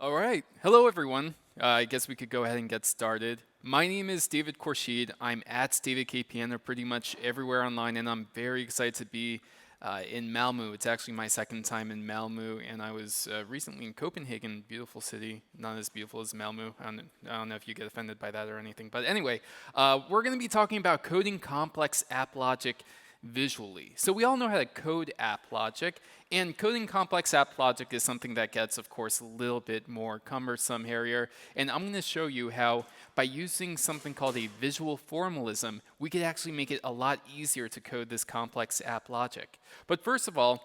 All right. Hello, everyone. I guess we could go ahead and get started. My name is David Khourshid. I'm at DavidKPN or pretty much everywhere online, and I'm very excited to be in Malmö. It's actually my second time in Malmö, and I was recently in Copenhagen, beautiful city, not as beautiful as Malmö. I don't know if you get offended by that or anything. But anyway, we're going to be talking about coding complex app logic visually. So we all know how to code app logic, and coding complex app logic is something that gets, of course, a little bit more cumbersome here. And I'm going to show you how, by using something called a visual formalism, we could actually make it a lot easier to code this complex app logic. But first of all,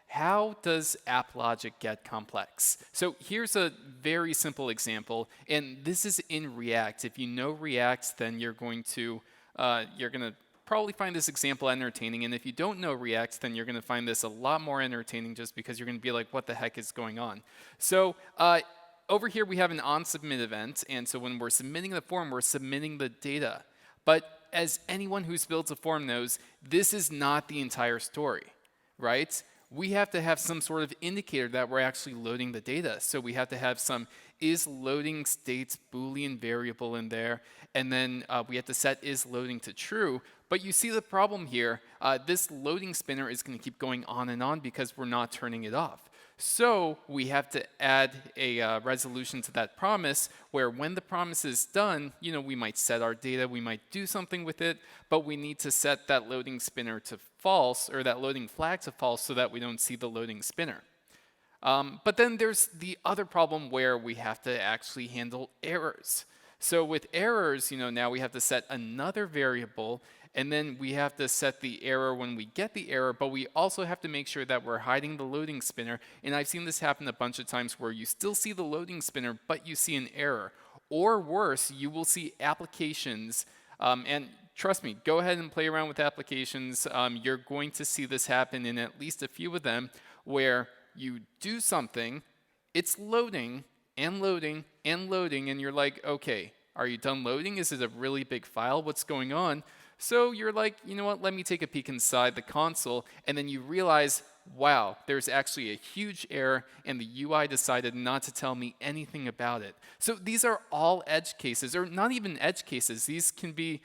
how does app logic get complex? So here's a very simple example, and this is in React. If you know React, then you're going to probably find this example entertaining, and if you don't know React, then you're going to find this a lot more entertaining just because you're going to be like, what the heck is going on? So over here we have an onSubmit event, and so when we're submitting the form, we're submitting the data. But as anyone who's built a form knows, this is not the entire story, right? We have to have some sort of indicator that we're actually loading the data. So we have to have some isLoadingState Boolean variable in there, and then we have to set isLoading to true. But you see the problem here. This loading spinner is going to keep going on and on because we're not turning it off. So we have to add a resolution to that promise where when the promise is done, we might set our data, we might do something with it, but we need to set that loading spinner to false, or that loading flag to false, so that we don't see the loading spinner. But then there's the other problem where we have to actually handle errors. So with errors, now we have to set another variable, and then we have to set the error when we get the error, but we also have to make sure that we're hiding the loading spinner. And I've seen this happen a bunch of times where you still see the loading spinner, but you see an error. Or worse, you will see applications, and trust me, go ahead and play around with applications. You're going to see this happen in at least a few of them, where you do something, it's loading, and loading, and loading, and you're like, okay, are you done loading? Is it a really big file? What's going on? So you're like, you know what, let me take a peek inside the console, and then you realize, wow, there's actually a huge error, and the UI decided not to tell me anything about it. So these are all edge cases, or not even edge cases. These can be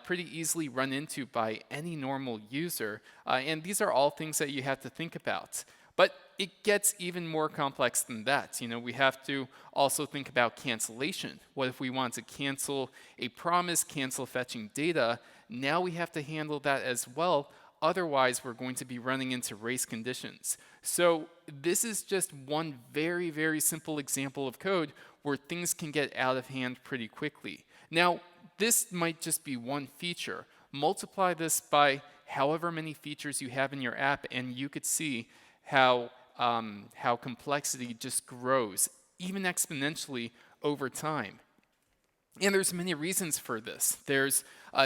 pretty easily run into by any normal user, and these are all things that you have to think about. But it gets even more complex than that. We have to also think about cancellation. What if we want to cancel a promise, cancel fetching data? Now we have to handle that as well. Otherwise, we're going to be running into race conditions. So this is just one very, very simple example of code where things can get out of hand pretty quickly. Now, this might just be one feature. Multiply this by however many features you have in your app, and you could see how complexity just grows, even exponentially over time. And there's many reasons for this. There's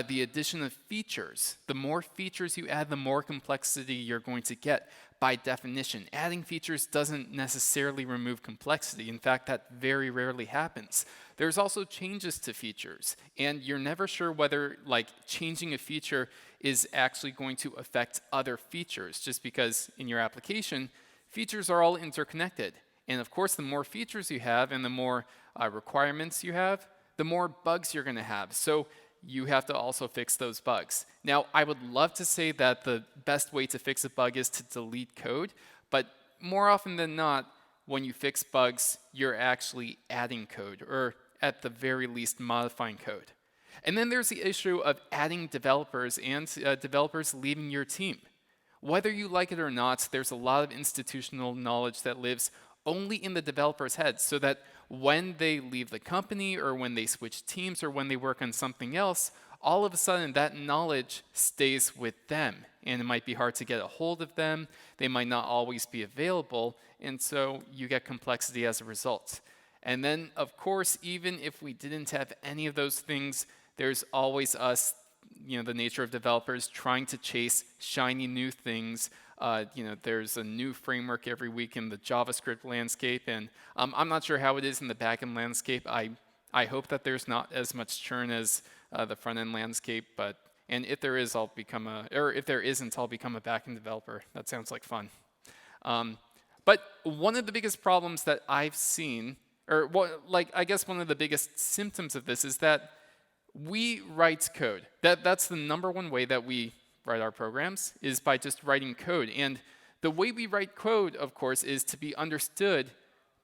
the addition of features. The more features you add, the more complexity you're going to get by definition. Adding features doesn't necessarily remove complexity. In fact, that very rarely happens. There's also changes to features, and you're never sure whether changing a feature is actually going to affect other features, just because in your application, features are all interconnected. And of course, the more features you have and the more requirements you have, the more bugs you're going to have. So you have to also fix those bugs. Now, I would love to say that the best way to fix a bug is to delete code, but more often than not, when you fix bugs, you're actually adding code, or at the very least, modifying code. And then there's the issue of adding developers and developers leaving your team. Whether you like it or not, there's a lot of institutional knowledge that lives only in the developer's head, so that when they leave the company, or when they switch teams, or when they work on something else, all of a sudden that knowledge stays with them. And it might be hard to get a hold of them. They might not always be available, and so you get complexity as a result. And then, of course, even if we didn't have any of those things, there's always us, the nature of developers trying to chase shiny new things. There's a new framework every week in the JavaScript landscape, and I'm not sure how it is in the backend landscape. I hope that there's not as much churn as the front-end landscape, and if there is, if there isn't, I'll become a backend developer. That sounds like fun. But one of the biggest problems that I've seen or what, like, I guess one of the biggest symptoms of this is that we write code. That's the number one way that we write our programs, is by just writing code. And the way we write code, of course, is to be understood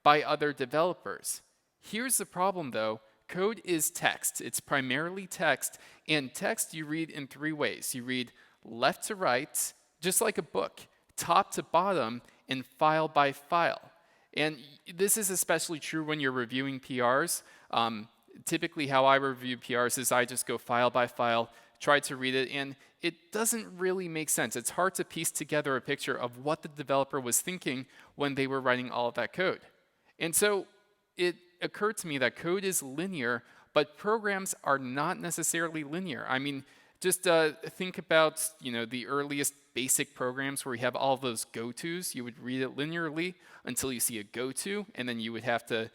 by other developers. Here's the problem, though. Code is text. It's primarily text. And text you read in three ways. You read left to right, just like a book, top to bottom, and file by file. And this is especially true when you're reviewing PRs. Typically, how I review PRs is I just go file by file, try to read it, and it doesn't really make sense. It's hard to piece together a picture of what the developer was thinking when they were writing all of that code. And so it occurred to me that code is linear, but programs are not necessarily linear. I mean, just think about the earliest basic programs where you have all those go-tos. You would read it linearly until you see a go-to, and then you would have to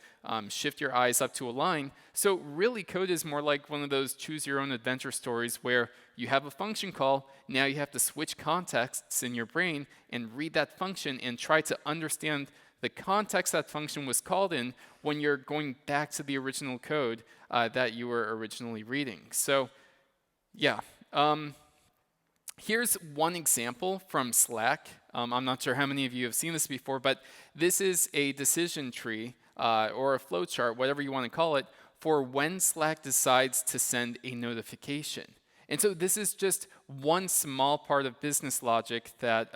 shift your eyes up to a line. So really, code is more like one of those choose-your-own-adventure stories where you have a function call. Now you have to switch contexts in your brain and read that function and try to understand the context that function was called in when you're going back to the original code that you were originally reading. So yeah. Here's one example from Slack. I'm not sure how many of you have seen this before, but this is a decision tree or a flowchart, whatever you want to call it, for when Slack decides to send a notification. And so this is just one small part of business logic that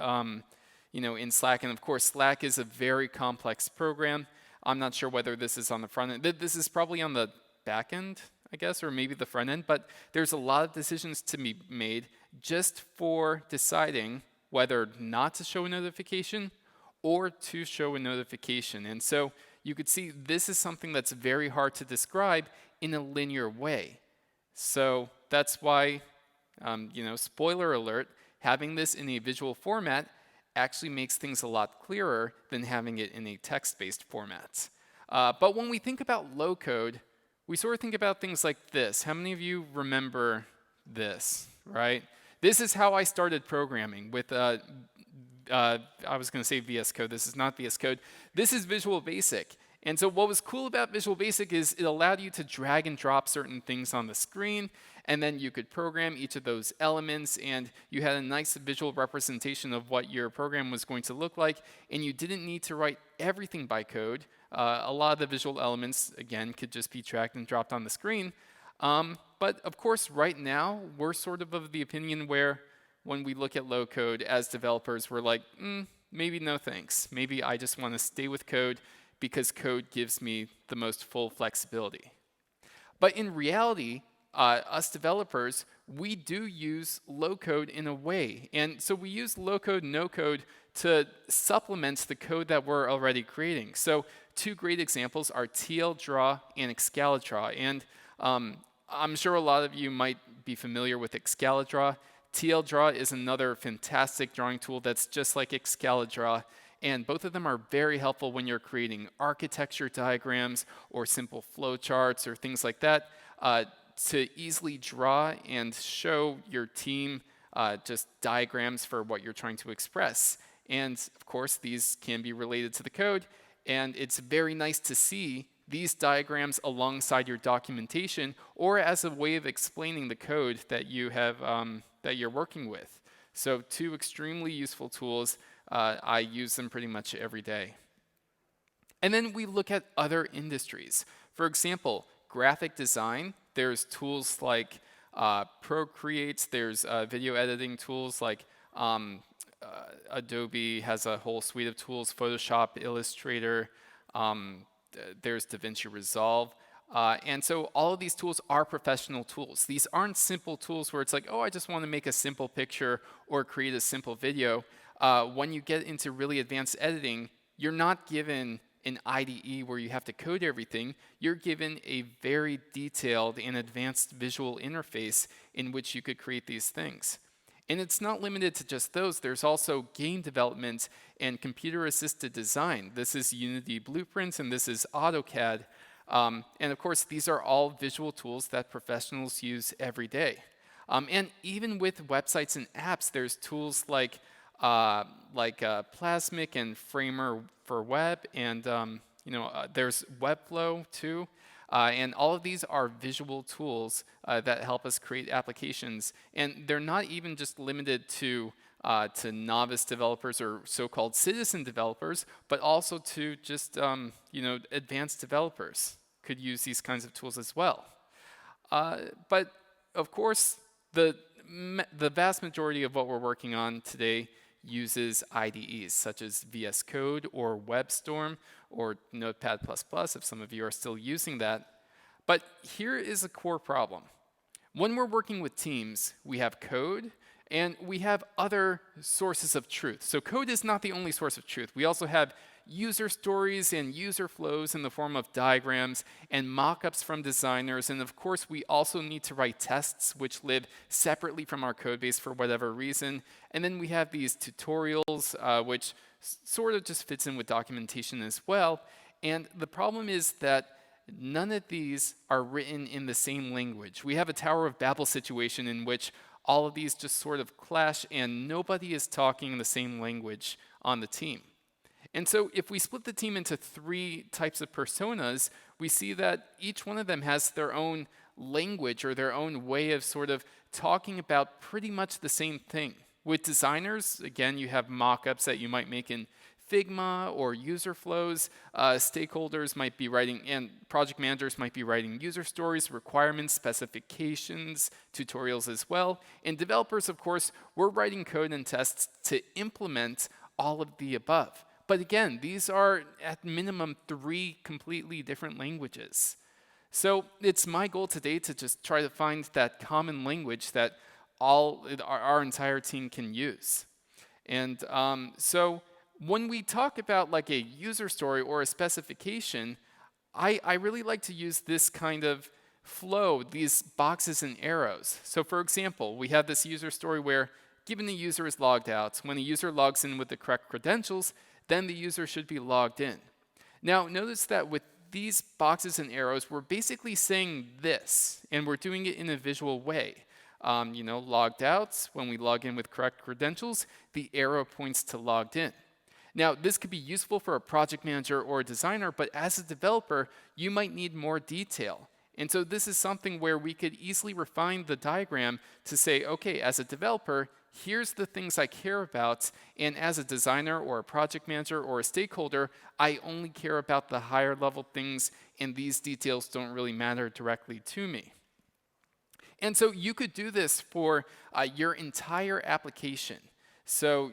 in Slack. And of course, Slack is a very complex program. I'm not sure whether this is on the front end. This is probably on the back end, I guess, or maybe the front end, but there's a lot of decisions to be made just for deciding whether not to show a notification or to show a notification. And so you could see this is something that's very hard to describe in a linear way. So that's why, spoiler alert, having this in a visual format actually makes things a lot clearer than having it in a text-based format. But when we think about low code, we sort of think about things like this. How many of you remember this, right? This is how I started programming with, I was going to say VS Code. This is not VS Code. This is Visual Basic. And so what was cool about Visual Basic is it allowed you to drag and drop certain things on the screen, and then you could program each of those elements, and you had a nice visual representation of what your program was going to look like, and you didn't need to write everything by code. A lot of the visual elements, again, could just be dragged and dropped on the screen. But of course, right now, we're sort of the opinion where when we look at low code as developers, we're like, maybe no thanks. Maybe I just want to stay with code because code gives me the most full flexibility. But in reality, us developers, we do use low code in a way. And so we use low code, no code to supplement the code that we're already creating. So two great examples are TLDraw and Excalidraw. And I'm sure a lot of you might be familiar with Excalidraw. TLDraw is another fantastic drawing tool that's just like Excalidraw. And both of them are very helpful when you're creating architecture diagrams or simple flowcharts or things like that to easily draw and show your team just diagrams for what you're trying to express. And of course, these can be related to the code. And it's very nice to see these diagrams alongside your documentation or as a way of explaining the code that you have that you're working with. So two extremely useful tools. I use them pretty much every day. And then we look at other industries. For example, graphic design. There's tools like Procreate. There's video editing tools like Adobe has a whole suite of tools, Photoshop, Illustrator. There's DaVinci Resolve. And so all of these tools are professional tools. These aren't simple tools where it's like, oh, I just want to make a simple picture or create a simple video. When you get into really advanced editing, you're not given an IDE where you have to code everything. You're given a very detailed and advanced visual interface in which you could create these things. And it's not limited to just those. There's also game development and computer-assisted design. This is Unity Blueprints, and this is AutoCAD. And of course, these are all visual tools that professionals use every day. And even with websites and apps, there's tools like Plasmic and Framer for web, and there's Webflow too. And all of these are visual tools that help us create applications. And they're not even just limited to novice developers or so-called citizen developers, but also to just advanced developers could use these kinds of tools as well. But of course, the vast majority of what we're working on today uses IDEs such as VS Code or WebStorm or Notepad++, if some of you are still using that. But here is a core problem. When we're working with teams, we have code and we have other sources of truth. So code is not the only source of truth. We also have user stories and user flows in the form of diagrams and mockups from designers. And of course, we also need to write tests which live separately from our code base for whatever reason. And then we have these tutorials, which sort of just fits in with documentation as well. And the problem is that none of these are written in the same language. We have a Tower of Babel situation in which all of these just sort of clash and nobody is talking the same language on the team. And so if we split the team into 3 types of personas, we see that each one of them has their own language or their own way of sort of talking about pretty much the same thing. With designers, again, you have mockups that you might make in Figma or user flows. Stakeholders might be writing, and project managers might be writing user stories, requirements, specifications, tutorials as well. And developers, of course, we're writing code and tests to implement all of the above. But again, these are at minimum 3 completely different languages. So it's my goal today to just try to find that common language that our entire team can use. And so when we talk about like a user story or a specification, I really like to use this kind of flow, these boxes and arrows. So for example, we have this user story where given the user is logged out, when the user logs in with the correct credentials, then the user should be logged in. Now, notice that with these boxes and arrows, we're basically saying this, and we're doing it in a visual way. Logged out, when we log in with correct credentials, the arrow points to logged in. Now, this could be useful for a project manager or a designer, but as a developer, you might need more detail. And so this is something where we could easily refine the diagram to say, okay, as a developer, here's the things I care about, and as a designer or a project manager or a stakeholder, I only care about the higher level things, and these details don't really matter directly to me. And so you could do this for your entire application. So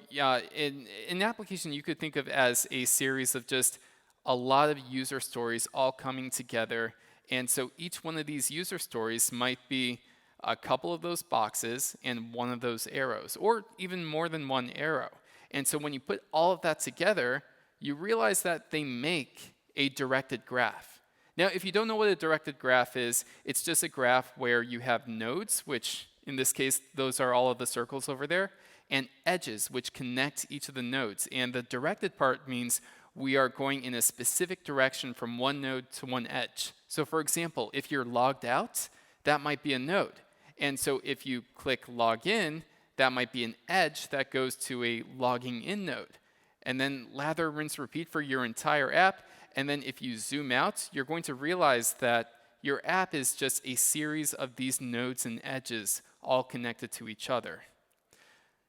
in an application you could think of as a series of just a lot of user stories all coming together. And so each one of these user stories might be a couple of those boxes and one of those arrows, or even more than one arrow. And so when you put all of that together, you realize that they make a directed graph. Now, if you don't know what a directed graph is, it's just a graph where you have nodes, which in this case, those are all of the circles over there, and edges, which connect each of the nodes. And the directed part means we are going in a specific direction from one node to one edge. So for example, if you're logged out, that might be a node. And so if you click log in, that might be an edge that goes to a logging in node. And then lather, rinse, repeat for your entire app. And then if you zoom out, you're going to realize that your app is just a series of these nodes and edges all connected to each other.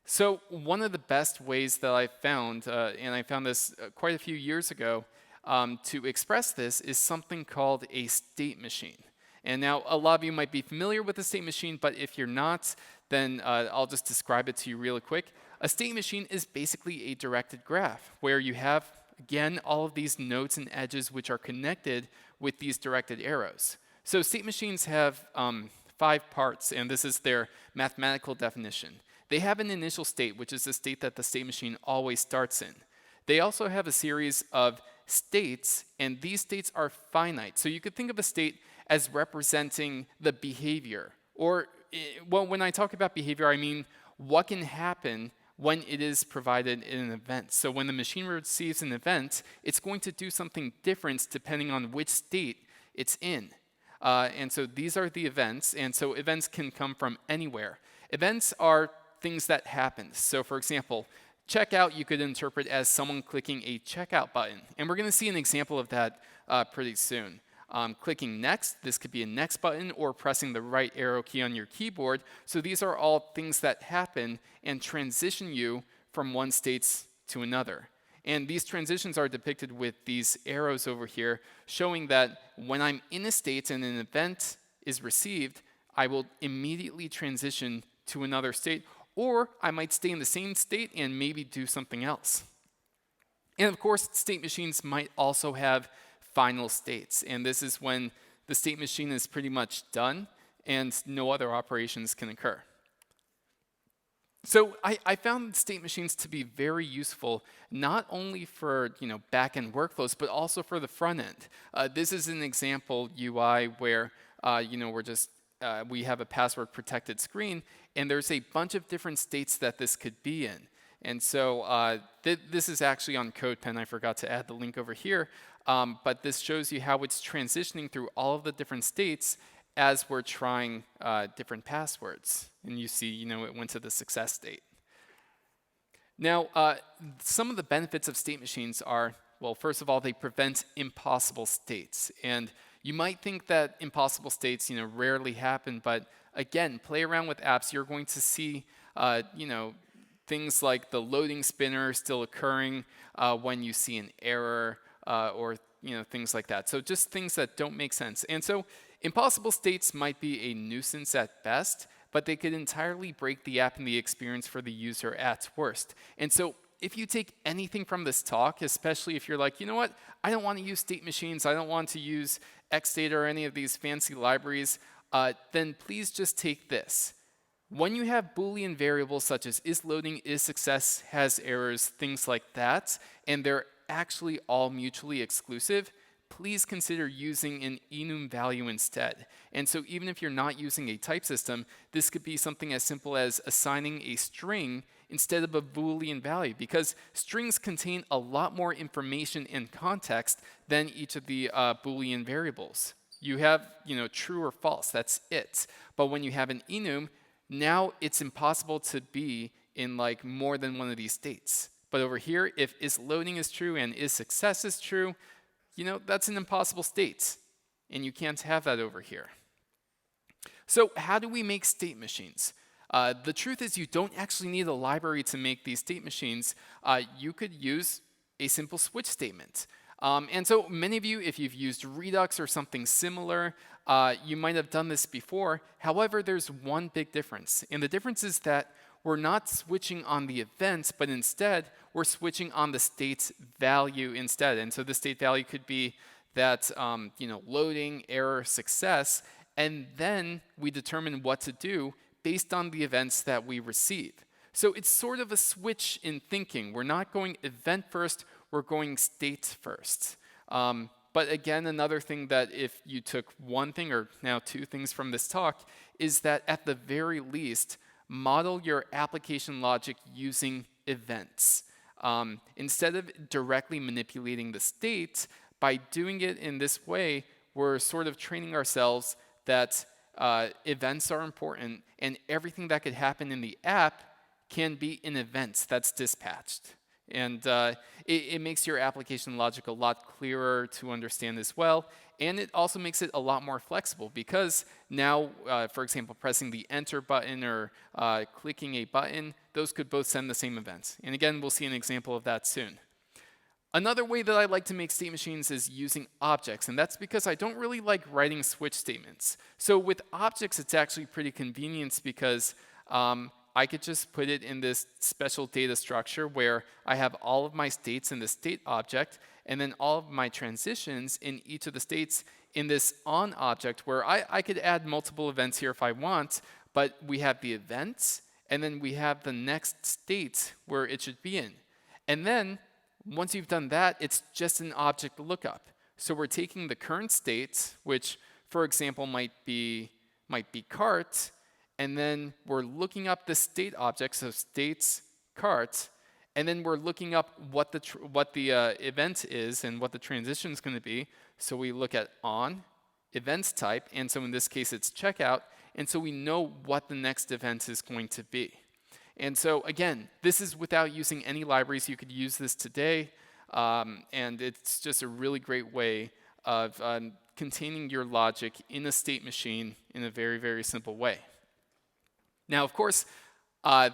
So one of the best ways that I found, and I found this quite a few years ago, to express this is something called a state machine. And now a lot of you might be familiar with a state machine, but if you're not, then I'll just describe it to you really quick. A state machine is basically a directed graph where you have, again, all of these nodes and edges which are connected with these directed arrows. So state machines have 5 parts, and this is their mathematical definition. They have an initial state, which is the state that the state machine always starts in. They also have a series of states, and these states are finite. So you could think of a state as representing the behavior. Or, well, when I talk about behavior, I mean what can happen when it is provided in an event. So when the machine receives an event, it's going to do something different depending on which state it's in. And so these are the events, and so events can come from anywhere. Events are things that happen. So for example, Checkout you could interpret as someone clicking a checkout button. And we're going to see an example of that pretty soon. Clicking next, this could be a next button, or pressing the right arrow key on your keyboard. So these are all things that happen and transition you from one state to another. And these transitions are depicted with these arrows over here, showing that when I'm in a state and an event is received, I will immediately transition to another state, or I might stay in the same state and maybe do something else. And of course, state machines might also have final states, and this is when the state machine is pretty much done and no other operations can occur. So I found state machines to be very useful, not only for back-end workflows, but also for the front end. This is an example UI where we have a password protected screen, and there's a bunch of different states that this could be in. And so this is actually on CodePen. I forgot to add the link over here. But this shows you how it's transitioning through all of the different states as we're trying different passwords. And you see, it went to the success state. Now, some of the benefits of state machines are, well, first of all, they prevent impossible states. And you might think that impossible states, rarely happen. But again, play around with apps. You're going to see, things like the loading spinner still occurring when you see an error or things like that. So just things that don't make sense. And so impossible states might be a nuisance at best, but they could entirely break the app and the experience for the user at worst. And so if you take anything from this talk, especially if you're like, you know what, I don't want to use state machines, I don't want to use XState or any of these fancy libraries, then please just take this. When you have Boolean variables such as is loading, is success, has errors, things like that, and they're actually all mutually exclusive, please consider using an enum value instead. And so even if you're not using a type system, this could be something as simple as assigning a string instead of a Boolean value, because strings contain a lot more information and context than each of the Boolean variables. You have, true or false, that's it. But when you have an enum, now it's impossible to be in more than one of these states. But over here, if is loading is true and is success is true, that's an impossible state. And you can't have that over here. So how do we make state machines? The truth is you don't actually need a library to make these state machines. You could use a simple switch statement. And so many of you, if you've used Redux or something similar, you might have done this before. However, there's one big difference. And the difference is that we're not switching on the events, but instead we're switching on the state's value instead. And so the state value could be that loading, error, success, and then we determine what to do based on the events that we receive. So it's sort of a switch in thinking. We're not going event first, we're going state first. But again, another thing that if you took one thing or now two things from this talk is that at the very least, model your application logic using events. Instead of directly manipulating the state, by doing it in this way, we're sort of training ourselves that events are important and everything that could happen in the app can be an event that's dispatched. And it makes your application logic a lot clearer to understand as well. And it also makes it a lot more flexible because now, for example, pressing the enter button or clicking a button, those could both send the same events. And again, we'll see an example of that soon. Another way that I like to make state machines is using objects, and that's because I don't really like writing switch statements. So with objects, it's actually pretty convenient because I could just put it in this special data structure where I have all of my states in the state object, and then all of my transitions in each of the states in this on object where I could add multiple events here if I want, but we have the events, and then we have the next state where it should be in. And then once you've done that, it's just an object lookup. So we're taking the current state, which, for example, might be cart, and then we're looking up the state object, so states cart, and then we're looking up what the event is and what the transition is going to be. So we look at on, events type, and so in this case it's checkout, and so we know what the next event is going to be. And so again, this is without using any libraries. You could use this today, and it's just a really great way of containing your logic in a state machine in a very, very simple way. Now, of course,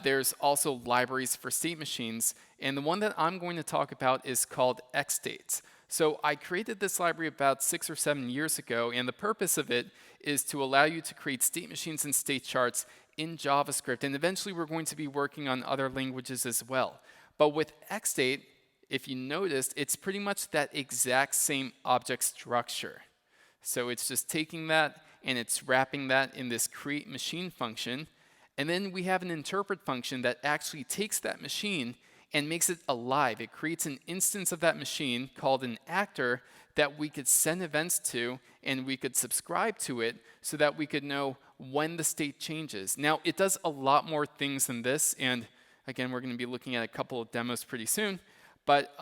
there's also libraries for state machines, and the one that I'm going to talk about is called XState. So I created this library about 6 or 7 years ago, and the purpose of it is to allow you to create state machines and state charts in JavaScript, and eventually we're going to be working on other languages as well. But with XState, if you noticed, it's pretty much that exact same object structure. So it's just taking that and it's wrapping that in this create machine function, and then we have an interpret function that actually takes that machine and makes it alive. It creates an instance of that machine called an actor that we could send events to, and we could subscribe to it so that we could know when the state changes. Now, it does a lot more things than this, and again, we're going to be looking at a couple of demos pretty soon. But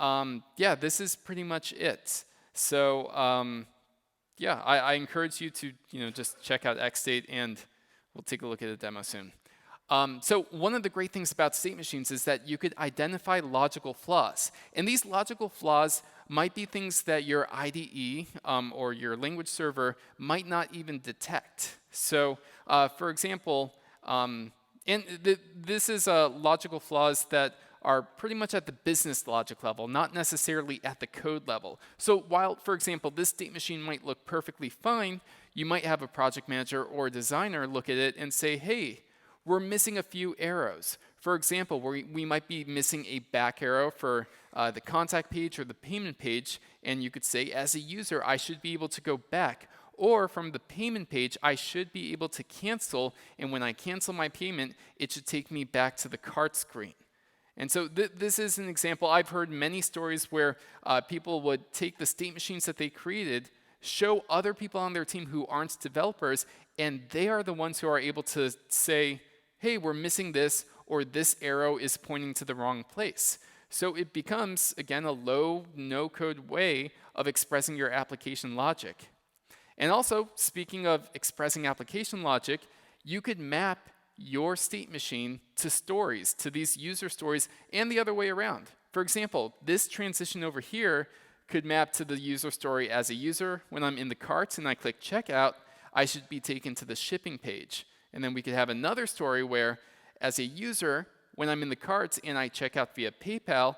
yeah, this is pretty much it. So yeah, I encourage you to just check out XState, and we'll take a look at a demo soon. So one of the great things about state machines is that you could identify logical flaws. And these logical flaws might be things that your IDE or your language server might not even detect. So for example, this is logical flaws that are pretty much at the business logic level, not necessarily at the code level. So while, for example, this state machine might look perfectly fine, you might have a project manager or a designer look at it and say, hey, we're missing a few arrows. For example, we might be missing a back arrow for the contact page or the payment page, and you could say, as a user, I should be able to go back. Or from the payment page, I should be able to cancel, and when I cancel my payment, it should take me back to the cart screen. And so this is an example. I've heard many stories where people would take the state machines that they created, show other people on their team who aren't developers, and they are the ones who are able to say, hey, we're missing this, or this arrow is pointing to the wrong place. So it becomes, again, a low, no-code way of expressing your application logic. And also, speaking of expressing application logic, you could map your state machine to stories, to these user stories, and the other way around. For example, this transition over here could map to the user story as a user. When I'm in the cart and I click checkout, I should be taken to the shipping page. And then we could have another story where, as a user, when I'm in the cart and I check out via PayPal,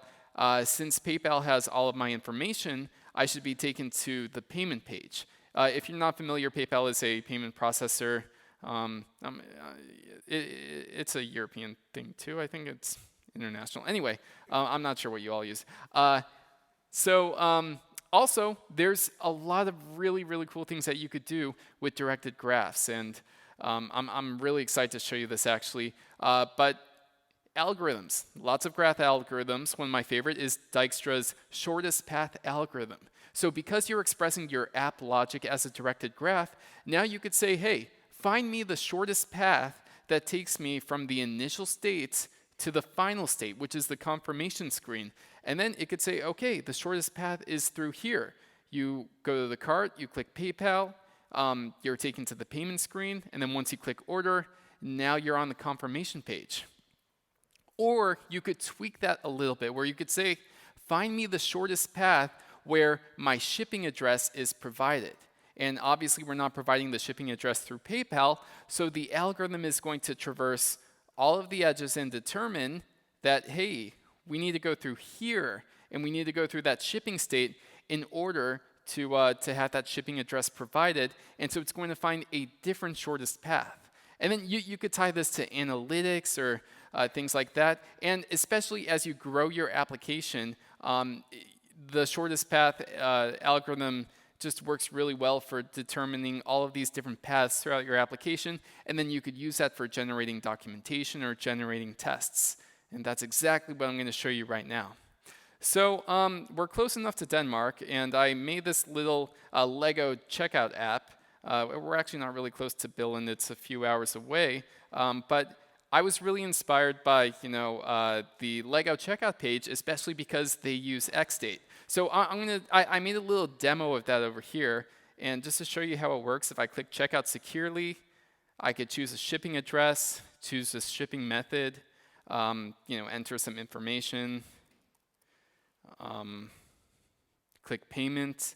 since PayPal has all of my information, I should be taken to the payment page. If you're not familiar, PayPal is a payment processor. It's a European thing too. I think it's international. Anyway, I'm not sure what you all use. Also, there's a lot of really, really cool things that you could do with directed graphs, and I'm really excited to show you this actually. But algorithms, lots of graph algorithms. One of my favorite is Dijkstra's shortest path algorithm. So because you're expressing your app logic as a directed graph, now you could say, hey, find me the shortest path that takes me from the initial state to the final state, which is the confirmation screen. And then it could say, okay, the shortest path is through here. You go to the cart, you click PayPal, you're taken to the payment screen, and then once you click order, now you're on the confirmation page. Or you could tweak that a little bit, where you could say, find me the shortest path where my shipping address is provided. And obviously, we're not providing the shipping address through PayPal, so the algorithm is going to traverse all of the edges and determine that, hey, we need to go through here, and we need to go through that shipping state in order to have that shipping address provided. And so it's going to find a different shortest path. And then you could tie this to analytics or things like that. And especially as you grow your application, the shortest path algorithm just works really well for determining all of these different paths throughout your application. And then you could use that for generating documentation or generating tests. And that's exactly what I'm going to show you right now. So we're close enough to Denmark, and I made this little Lego checkout app. We're actually not really close to Billund. It's a few hours away. But I was really inspired by the Lego checkout page, especially because they use XState. So I made a little demo of that over here. And just to show you how it works, if I click checkout securely, I could choose a shipping address, choose a shipping method. enter some information, click payment,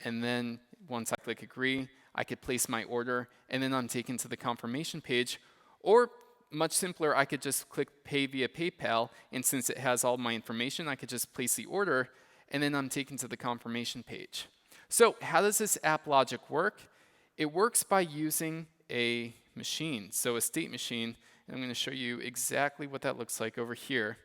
and then once I click agree, I could place my order, and then I'm taken to the confirmation page. Or much simpler, I could just click pay via PayPal, and since it has all my information, I could just place the order, and then I'm taken to the confirmation page. So how does this app logic work? It works by using a machine, so a state machine, and I'm going to show you exactly what that looks like over here.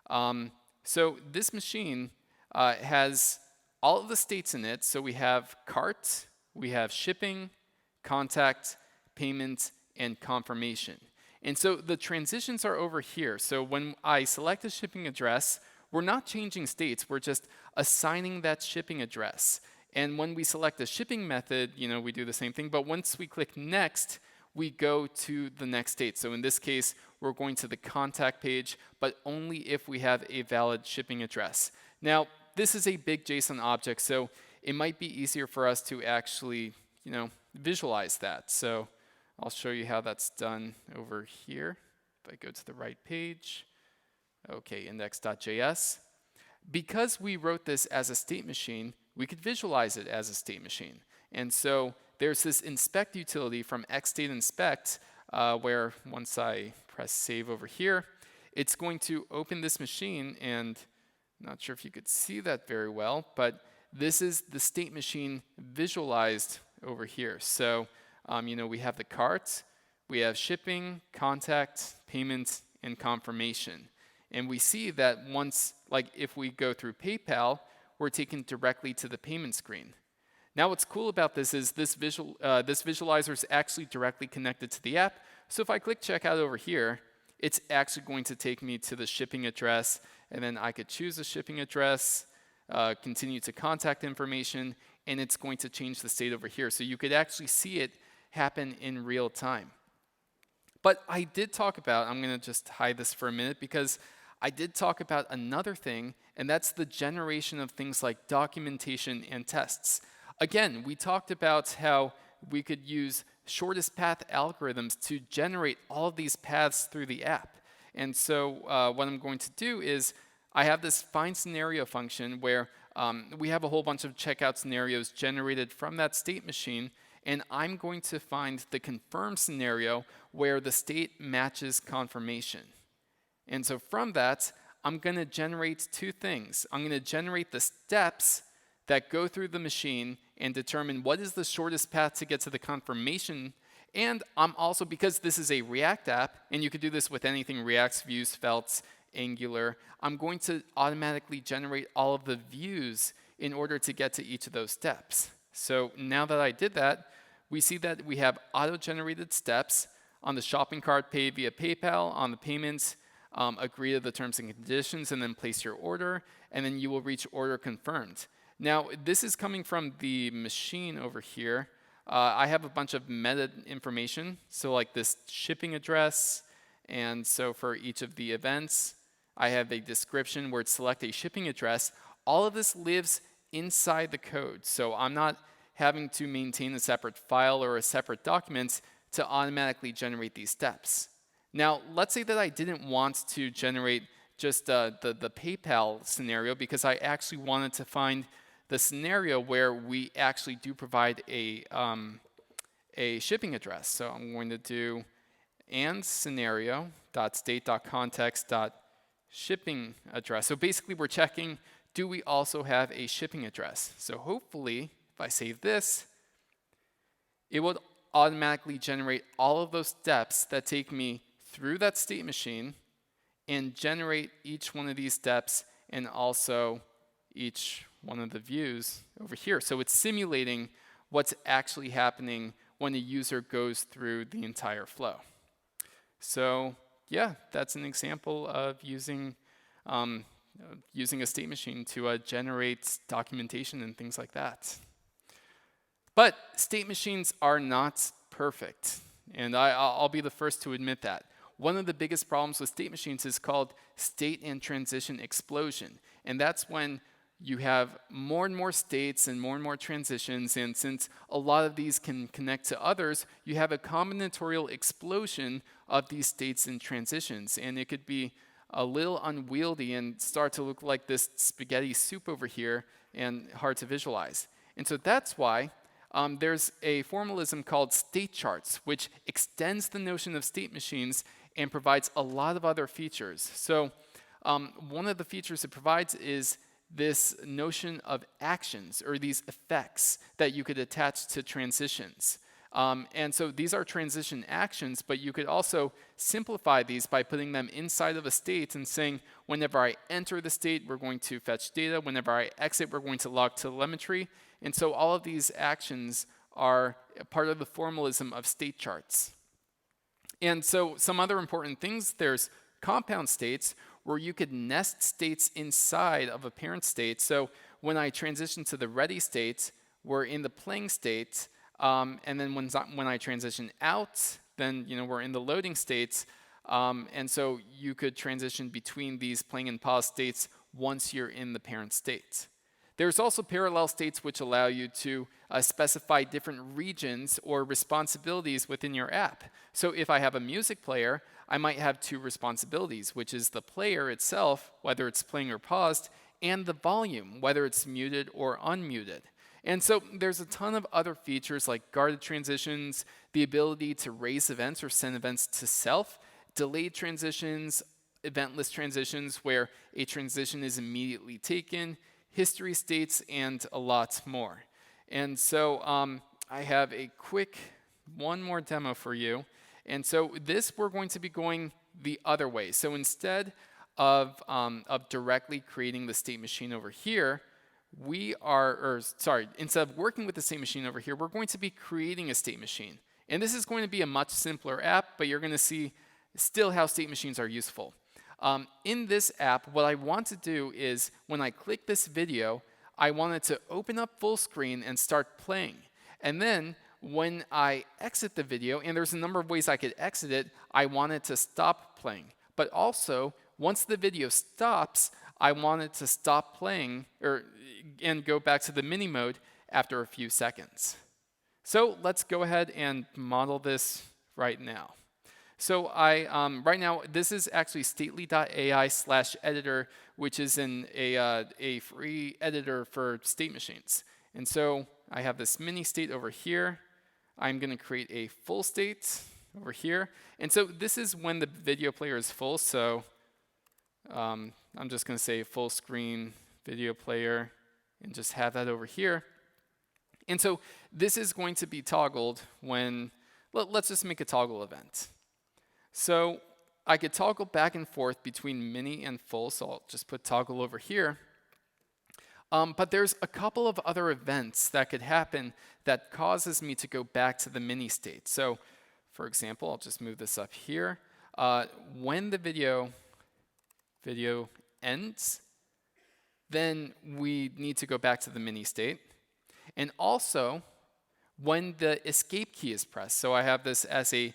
So this machine has all of the states in it. So we have cart, we have shipping, contact, payment, and confirmation. And so the transitions are over here. So when I select a shipping address, we're not changing states, we're just assigning that shipping address. And when we select a shipping method, we do the same thing, but once we click next, we go to the next state. So in this case, we're going to the contact page, but only if we have a valid shipping address. Now, this is a big JSON object, so it might be easier for us to actually, visualize that. So I'll show you how that's done over here. If I go to the right page, okay, index.js. Because we wrote this as a state machine, we could visualize it as a state machine. And so there's this inspect utility from XState inspect, where once I press save over here, it's going to open this machine, and I'm not sure if you could see that very well, but this is the state machine visualized over here. So, we have the cart, we have shipping, contact, payment, and confirmation. And we see that once, if we go through PayPal, we're taken directly to the payment screen. Now what's cool about this is this visualizer is actually directly connected to the app. So if I click checkout over here, it's actually going to take me to the shipping address, and then I could choose a shipping address, continue to contact information, and it's going to change the state over here. So you could actually see it happen in real time. But I did talk about, I'm going to just hide this for a minute, because I did talk about another thing, and that's the generation of things like documentation and tests. Again, we talked about how we could use shortest path algorithms to generate all of these paths through the app. And so what I'm going to do is I have this find scenario function where we have a whole bunch of checkout scenarios generated from that state machine, and I'm going to find the confirm scenario where the state matches confirmation. And so from that, I'm going to generate two things. I'm going to generate the steps that go through the machine and determine what is the shortest path to get to the confirmation. And I'm also, because this is a React app, and you could do this with anything, React, Vue, Svelte, Angular, I'm going to automatically generate all of the views in order to get to each of those steps. So now that I did that, we see that we have auto-generated steps on the shopping cart, pay via PayPal, on the payments, agree to the terms and conditions, and then place your order, and then you will reach order confirmed. Now, this is coming from the machine over here. I have a bunch of meta information, so like this shipping address, and so for each of the events, I have a description where it's select a shipping address. All of this lives inside the code, so I'm not having to maintain a separate file or a separate document to automatically generate these steps. Now, let's say that I didn't want to generate just the PayPal scenario, because I actually wanted to find the scenario where we actually do provide a shipping address. So I'm going to do and scenario.state.context.shipping address. So basically we're checking, do we also have a shipping address? So hopefully, if I save this, it will automatically generate all of those steps that take me through that state machine and generate each one of these steps and also each one of the views over here. So it's simulating what's actually happening when a user goes through the entire flow. So yeah, that's an example of using a state machine to generate documentation and things like that. But state machines are not perfect, and I'll be the first to admit that. One of the biggest problems with state machines is called state and transition explosion, and that's when you have more and more states and more transitions, and since a lot of these can connect to others, you have a combinatorial explosion of these states and transitions, and it could be a little unwieldy and start to look like this spaghetti soup over here and hard to visualize. And so that's why there's a formalism called statecharts, which extends the notion of state machines and provides a lot of other features. So one of the features it provides is this notion of actions, or these effects that you could attach to transitions. And so these are transition actions, but you could also simplify these by putting them inside of a state and saying, whenever I enter the state, we're going to fetch data. Whenever I exit, we're going to log telemetry. And so all of these actions are part of the formalism of state charts. And so some other important things, there's compound states, where you could nest states inside of a parent state. So when I transition to the ready state, we're in the playing state. And then when I transition out, then we're in the loading states. And so you could transition between these playing and pause states once you're in the parent state. There's also parallel states which allow you to specify different regions or responsibilities within your app. So if I have a music player, I might have two responsibilities, which is the player itself, whether it's playing or paused, and the volume, whether it's muted or unmuted. And so there's a ton of other features like guarded transitions, the ability to raise events or send events to self, delayed transitions, eventless transitions where a transition is immediately taken, history states, and a lot more. And so I have a quick one more demo for you. And so this, we're going to be going the other way. So instead of directly creating the state machine over here, instead of working with the state machine over here, we're going to be creating a state machine. And this is going to be a much simpler app, but you're going to see still how state machines are useful. In this app, what I want to do is when I click this video, I want it to open up full screen and start playing. And then when I exit the video, and there's a number of ways I could exit it, I want it to stop playing. But also, once the video stops, I want it to stop playing and go back to the mini mode after a few seconds. So let's go ahead and model this right now. So right now, this is actually stately.ai/editor, which is a free editor for state machines. And so I have this mini state over here. I'm going to create a full state over here. And so this is when the video player is full. So I'm just going to say full screen video player and just have that over here. And so this is going to be toggled when, let's just make a toggle event. So I could toggle back and forth between mini and full, so I'll just put toggle over here. But there's a couple of other events that could happen that causes me to go back to the mini state. So for example, I'll just move this up here. When the video ends, then we need to go back to the mini state. And also, when the escape key is pressed. So I have this as an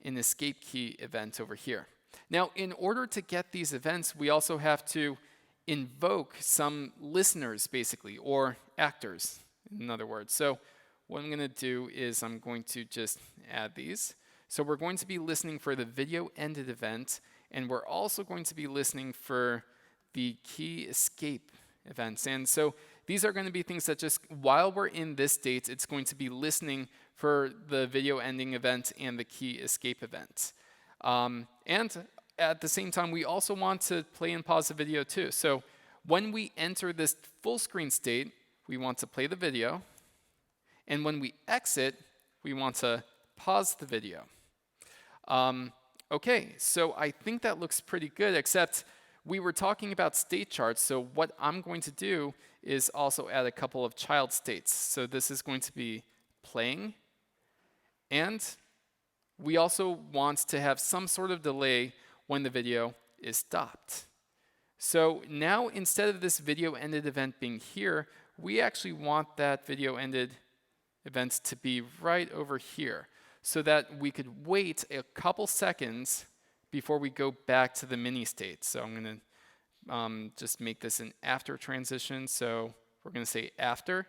escape key event over here. Now, in order to get these events, we also have to invoke some listeners, basically, or actors, in other words. So what I'm going to do is I'm going to just add these. So we're going to be listening for the video ended event, and we're also going to be listening for the key escape events. And so these are going to be things that just while we're in this state, it's going to be listening for the video ending event and the key escape event. And at the same time, we also want to play and pause the video too. So when we enter this full screen state, we want to play the video. And when we exit, we want to pause the video. Okay, so I think that looks pretty good, except we were talking about state charts. So what I'm going to do is also add a couple of child states. So this is going to be playing. And we also want to have some sort of delay when the video is stopped. So now instead of this video ended event being here, we actually want that video ended event to be right over here so that we could wait a couple seconds before we go back to the mini state. So I'm going to just make this an after transition. So we're going to say after.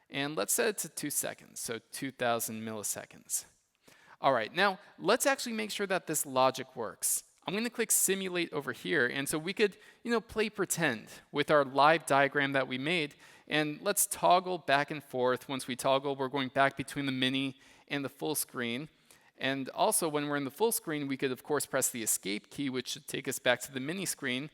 And let's set it to 2 seconds, so 2,000 milliseconds. All right, now let's actually make sure that this logic works. I'm going to click Simulate over here, and so we could, play pretend with our live diagram that we made. And let's toggle back and forth. Once we toggle, we're going back between the mini and the full screen. And also, when we're in the full screen, we could, of course, press the Escape key, which should take us back to the mini screen.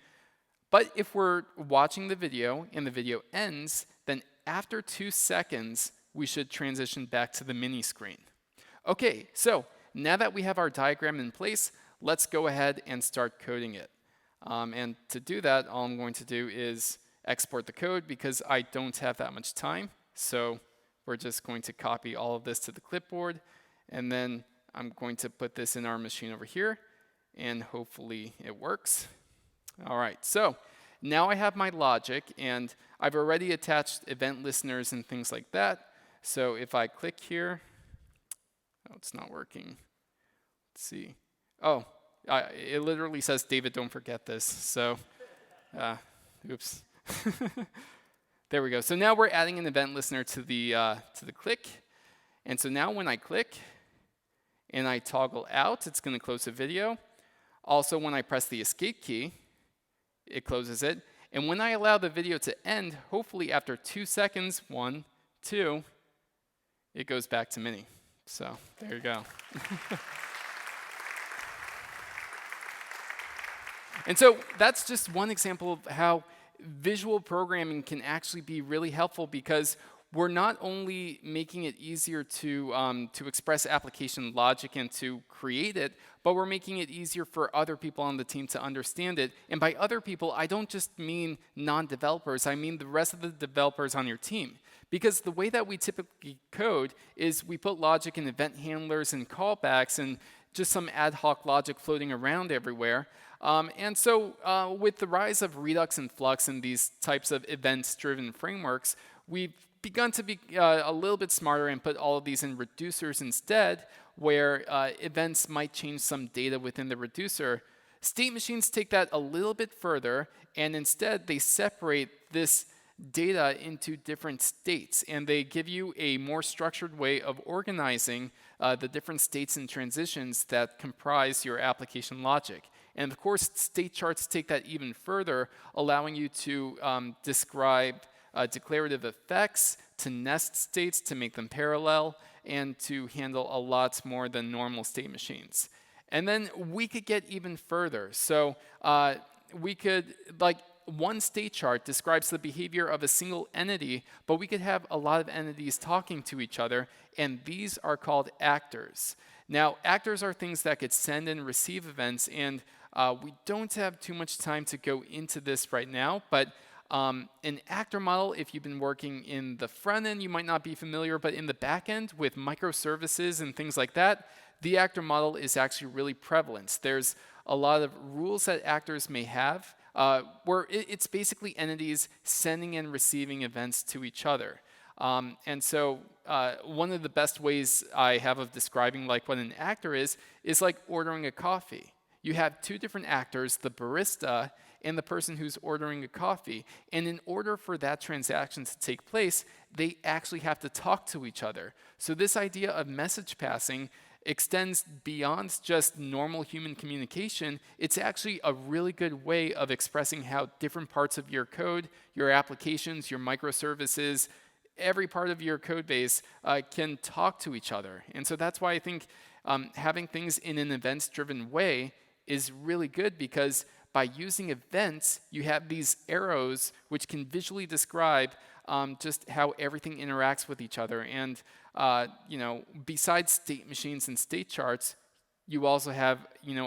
But if we're watching the video and the video ends, then after 2 seconds, we should transition back to the mini screen. Okay, so now that we have our diagram in place, let's go ahead and start coding it. And to do that, all I'm going to do is export the code because I don't have that much time. So we're just going to copy all of this to the clipboard, and then I'm going to put this in our machine over here, and hopefully it works. All right, so now I have my logic, and I've already attached event listeners and things like that. So if I click here, oh, it's not working. Let's see. Oh, it literally says, David, don't forget this. So, oops. There we go. So now we're adding an event listener to the click. And so now when I click and I toggle out, it's going to close the video. Also, when I press the Escape key, it closes it. And when I allow the video to end, hopefully after 2 seconds, 1, 2, it goes back to mini. So there you go. And so that's just one example of how visual programming can actually be really helpful, because we're not only making it easier to express application logic and to create it, but we're making it easier for other people on the team to understand it. And by other people, I don't just mean non-developers, I mean the rest of the developers on your team. Because the way that we typically code is we put logic in event handlers and callbacks and just some ad hoc logic floating around everywhere. And so with the rise of Redux and Flux and these types of events-driven frameworks, we've begun to be a little bit smarter and put all of these in reducers instead, where events might change some data within the reducer. State machines take that a little bit further, and instead they separate this data into different states, and they give you a more structured way of organizing the different states and transitions that comprise your application logic. And of course, state charts take that even further, allowing you to describe declarative effects, to nest states, to make them parallel, and to handle a lot more than normal state machines. And then we could get even further. So we could, like, one state chart describes the behavior of a single entity, but we could have a lot of entities talking to each other, and these are called actors. Now, actors are things that could send and receive events, and we don't have too much time to go into this right now, but an actor model, if you've been working in the front end, you might not be familiar, but in the back end with microservices and things like that, the actor model is actually really prevalent. There's a lot of rules that actors may have, where it's basically entities sending and receiving events to each other. And so one of the best ways I have of describing like what an actor is like ordering a coffee. You have two different actors, the barista and the person who's ordering a coffee. And in order for that transaction to take place, they actually have to talk to each other. So this idea of message passing extends beyond just normal human communication. It's actually a really good way of expressing how different parts of your code, your applications, your microservices, every part of your code base can talk to each other. And so that's why I think having things in an events-driven way is really good, because by using events, you have these arrows which can visually describe just how everything interacts with each other. And besides state machines and state charts, you also have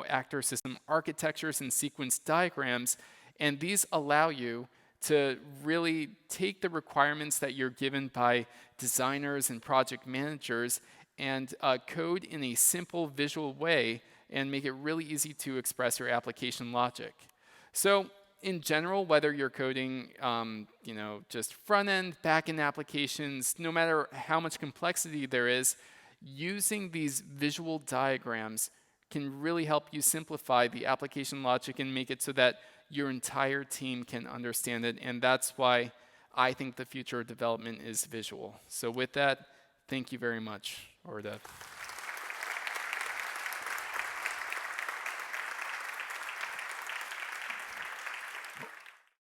actor system architectures and sequence diagrams, and these allow you to really take the requirements that you're given by designers and project managers and code in a simple visual way and make it really easy to express your application logic. So in general, whether you're coding just front-end, back-end applications, no matter how much complexity there is, using these visual diagrams can really help you simplify the application logic and make it so that your entire team can understand it. And that's why I think the future of development is visual. So with that, thank you very much, Øredev.